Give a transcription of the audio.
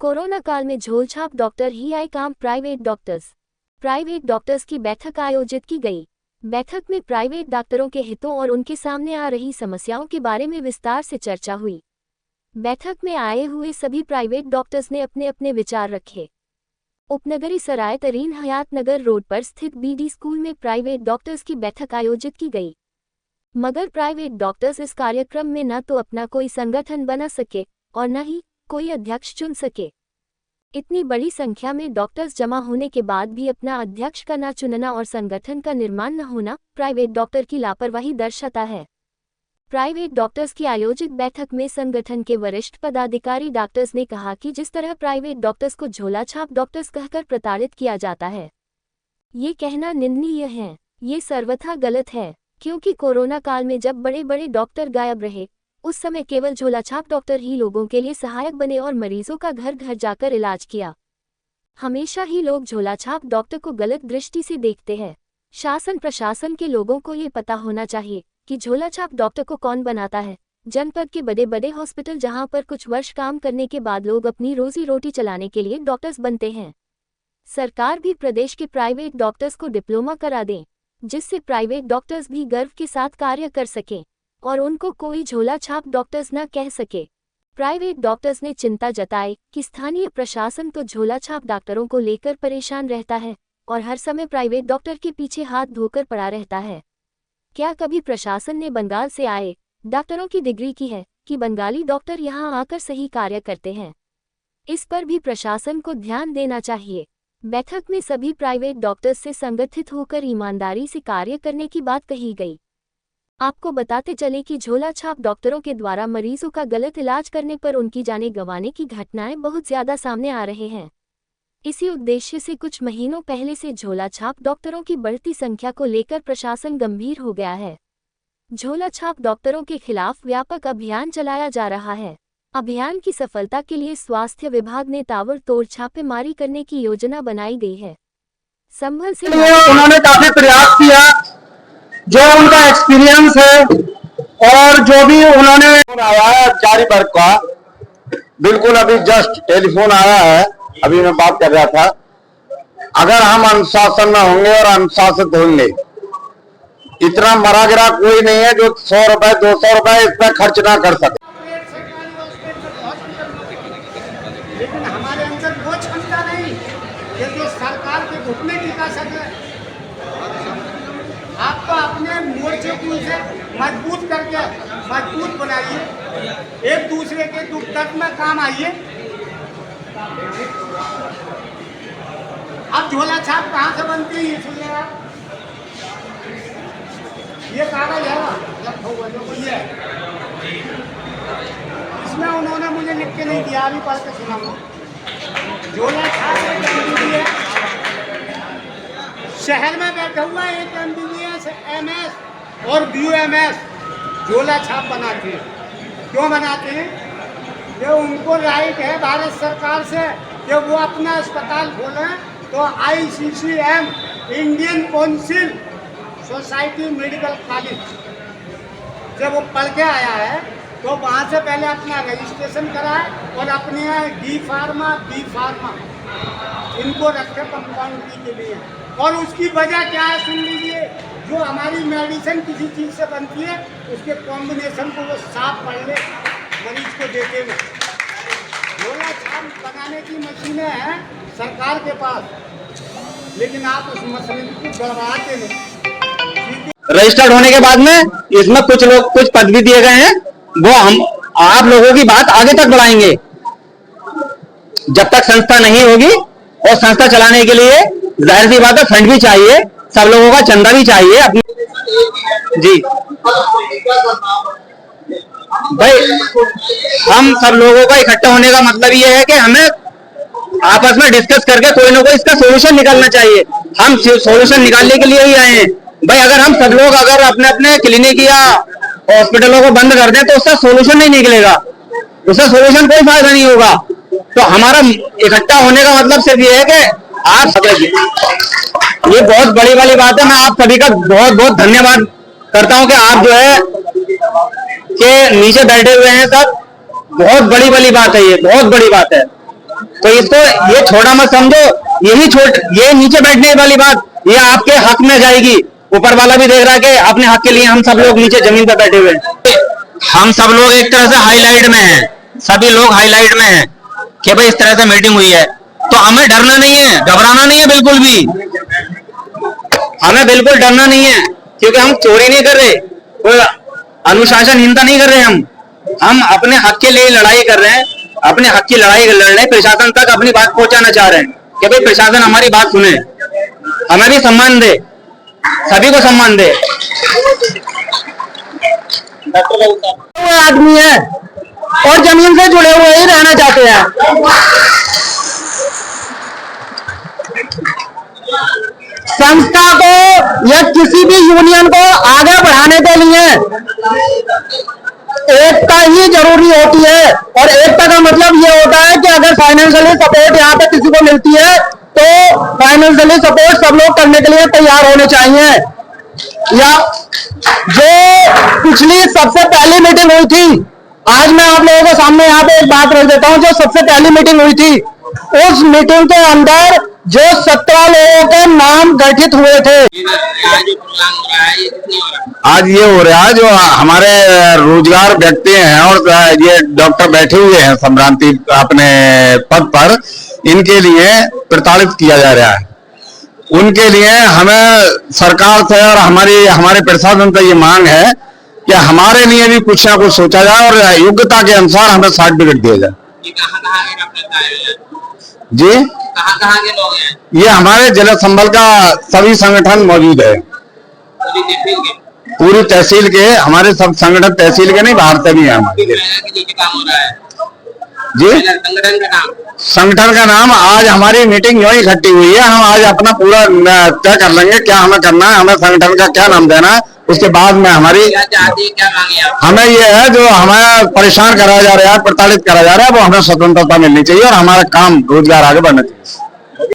Corona काल में झोलछाप doctor ही आए काम। प्राइवेट डॉक्टर्स की बैठक आयोजित की गई। बैठक में प्राइवेट डॉक्टरों के हितों और उनके सामने आ रही समस्याओं के बारे में विस्तार से चर्चा हुई। बैठक में आए हुए सभी प्राइवेट डॉक्टर्स ने अपने अपने विचार रखे। उपनगरी सराय तरीन हयात नगर रोड पर स्थित बीडी स्कूल में प्राइवेट डॉक्टर्स की बैठक आयोजित की गई। मगर प्राइवेट डॉक्टर्स इस कार्यक्रम में न तो अपना कोई संगठन बना सके और न ही कोई अध्यक्ष चुन सके। इतनी बड़ी संख्या में डॉक्टर्स जमा होने के बाद भी अपना अध्यक्ष का न चुनना और संगठन का निर्माण न होना प्राइवेट डॉक्टर की लापरवाही दर्शाता है। प्राइवेट डॉक्टर्स की आयोजित बैठक में संगठन के वरिष्ठ पदाधिकारी डॉक्टर्स ने कहा कि जिस तरह प्राइवेट डॉक्टर्स को झोलाछाप डॉक्टर्स कहकर प्रताड़ित किया जाता है, ये कहना निंदनीय है। ये सर्वथा गलत है, क्योंकि कोरोना काल में जब बड़े बड़े डॉक्टर गायब रहे, उस समय केवल झोलाछाप डॉक्टर ही लोगों के लिए सहायक बने और मरीजों का घर घर जाकर इलाज किया। हमेशा ही लोग झोलाछाप डॉक्टर को गलत दृष्टि से देखते हैं। शासन प्रशासन के लोगों को ये पता होना चाहिए कि झोलाछाप डॉक्टर को कौन बनाता है। जनपद के बड़े बड़े हॉस्पिटल जहां पर कुछ वर्ष काम करने के बाद लोग अपनी रोजी रोटी चलाने के लिए डॉक्टर्स बनते हैं। सरकार भी प्रदेश के प्राइवेट डॉक्टर्स को डिप्लोमा करा दें, जिससे प्राइवेट डॉक्टर्स भी गर्व के साथ कार्य कर सकें और उनको कोई झोलाछाप डॉक्टर्स न कह सके। प्राइवेट डॉक्टर्स ने चिंता जताई कि स्थानीय प्रशासन तो झोलाछाप डॉक्टरों को लेकर परेशान रहता है और हर समय प्राइवेट डॉक्टर के पीछे हाथ धोकर पड़ा रहता है। क्या कभी प्रशासन ने बंगाल से आए डॉक्टरों की डिग्री की है कि बंगाली डॉक्टर यहां आकर सही कार्य करते हैं? इस पर भी प्रशासन को ध्यान देना चाहिए। बैठक में सभी प्राइवेट डॉक्टर्स से संगठित होकर ईमानदारी से कार्य करने की बात कही गई। आपको बताते चले कि झोलाछाप डॉक्टरों के द्वारा मरीजों का गलत इलाज करने पर उनकी जानें गंवाने की घटनाएं बहुत ज्यादा सामने आ रहे हैं। इसी उद्देश्य से कुछ महीनों पहले से झोलाछाप डॉक्टरों की बढ़ती संख्या को लेकर प्रशासन गंभीर हो गया है। झोलाछाप डॉक्टरों के खिलाफ व्यापक अभियान चलाया जा रहा है। अभियान की सफलता के लिए स्वास्थ्य विभाग ने ताबड़तोड़ छापेमारी करने की योजना बनाई गई है। संभल से उन्होंने काफी प्रयास किया, जो उनका एक्सपीरियंस है और जो भी उन्होंने आया है 4 वर्ग का, बिल्कुल अभी जस्ट टेलीफोन आया है, अभी मैं बात कर रहा था। अगर हम अनुशासन में होंगे और अनुशासित होंगे, इतना मरा गिरा कोई नहीं है जो 100 रुपए 200 रुपए इस पर खर्च ना कर सके। लेकिन हमारे अंदर वो क्षमता नहीं कि जो सरकार के घुटने टिका सके। आपको अपने मोर्चे को से मजबूत करके मजबूत बनाइए, एक दूसरे के दुख दर्द में काम आइए। अब झोलाछाप कहाँ से बनती है ये सुनिए आप। ये कागज है ना, इसमें उन्होंने मुझे लिख के नहीं दिया, अभी पढ़ के सुनाऊंगा। झोलाछाप एक MBBS शहर में बैठा हुआ एक MBBS MS और BUMS झोलाछाप बनाते हैं। क्यों बनाते हैं? कि उनको राइट है भारत सरकार से कि वो अपना अस्पताल खोलें, तो ICCM Indian council society medical college जब वो पढ़ के आया है तो वहाँ से पहले अपना रजिस्ट्रेशन कराए और अपने यहाँ D फार्मा B फार्मा इनको रखे कंपाउंड्री के लिए। और उसकी वजह क्या है सुन लीजिए। जो हमारी मेडिसिन किसी चीज़ से बनती है, उसके कॉम्बिनेशन को वो साफ पढ़ ले मरीज को देते हुए। झोलाछाप बनाने की मशीनें हैं सरकार के पास, लेकिन आप उस मशीन को गड़बड़ाते नहीं। रजिस्टर्ड होने के बाद में इसमें कुछ पद भी दिए गए हैं, वो हम आप लोगों की बात आगे तक बढ़ाएंगे। जब तक संस्था नहीं होगी, और संस्था चलाने के लिए जाहिर सी बात है फंड भी चाहिए, सब लोगों का चंदा भी चाहिए अपनी। जी भाई, हम सब लोगों का इकट्ठा होने का मतलब ये है कि हमें आपस में डिस्कस करके कोई ना कोई इसका सोल्यूशन निकालना चाहिए। हम सोल्यूशन निकालने के लिए ही आए हैं। भाई अगर हम सब लोग अगर अपने अपने क्लिनिक या हॉस्पिटलों को बंद कर दें तो उसका सोल्यूशन नहीं निकलेगा, उसका सोल्यूशन कोई फायदा नहीं होगा। तो हमारा इकट्ठा होने का मतलब सिर्फ ये है कि आप सब, ये बहुत बड़ी वाली बात है। मैं आप सभी का बहुत बहुत धन्यवाद करता हूं कि आप जो है कि नीचे बैठे हुए हैं सब। बहुत बड़ी वाली बात है, ये बहुत बड़ी बात है। तो इसको ये छोटा मत समझो, ये नीचे बैठने वाली बात ये आपके हक में जाएगी। ऊपर वाला भी देख रहा है कि अपने हक के लिए हम सब लोग नीचे जमीन पर बैठे हुए हैं। हम सब लोग एक तरह से हाईलाइट में हैं, सभी लोग हाईलाइट में हैं कि भाई इस तरह से मीटिंग हुई है। तो हमें डरना नहीं है, घबराना नहीं है, बिल्कुल भी हमें बिल्कुल डरना नहीं है, क्योंकि हम चोरी नहीं कर रहे, कोई अनुशासनहीनता नहीं कर रहे। हम अपने हक के लिए लड़ाई कर रहे हैं, अपने हक की लड़ाई लड़ रहे हैं। प्रशासन तक अपनी बात पहुंचाना चाह रहे हैं कि भाई प्रशासन हमारी बात सुने, हमें भी सम्मान दे, सभी को सम्मान दे। आदमी है और जमीन से जुड़े हुए ही रहना चाहते हैं। संस्था को या किसी भी यूनियन को आगे बढ़ाने के लिए एकता ही जरूरी होती है। और एकता का मतलब ये होता है कि अगर फाइनेंशियली सपोर्ट यहाँ पे किसी को मिलती है तो फाइनेंशियली सपोर्ट सब लोग करने के लिए तैयार होने चाहिए। या जो पिछली सबसे पहली मीटिंग हुई थी, आज मैं आप लोगों के सामने यहाँ पे एक बात रख देता हूँ। जो सबसे पहली मीटिंग हुई थी, उस मीटिंग के अंदर जो 17 लोगों के नाम गठित हुए थे, आज ये हो रहा है जो हमारे रोजगार व्यक्ति हैं और ये डॉक्टर बैठे हुए हैं संभ्रांति अपने पद पर, इनके लिए प्रताड़ित किया जा रहा है। उनके लिए हमें सरकार से और हमारे प्रशासन से ये मांग है कि हमारे लिए भी कुछ ना कुछ सोचा जाए और योग्यता के अनुसार हमें सर्टिफिकेट दिया जाए। जी कहाँ के लोग हैं? ये हमारे जिला संभल का सभी संगठन मौजूद है, पूरी तहसील के, हमारे सब संगठन तहसील के नहीं, बाहर से भी है हमारे। काम हो रहा है जी संगठन का नाम आज हमारी मीटिंग जो इकट्ठी हुई है, हम आज अपना पूरा तय कर लेंगे क्या हमें करना है, हमें संगठन का क्या नाम देना है। उसके बाद में हमारी क्या मांगे आप? हमें ये है जो हमें परेशान करा जा रहा है, प्रताड़ित करा जा रहा है, वो हमें स्वतंत्रता मिलनी चाहिए और हमारा काम रोजगार आगे बढ़ना चाहिए।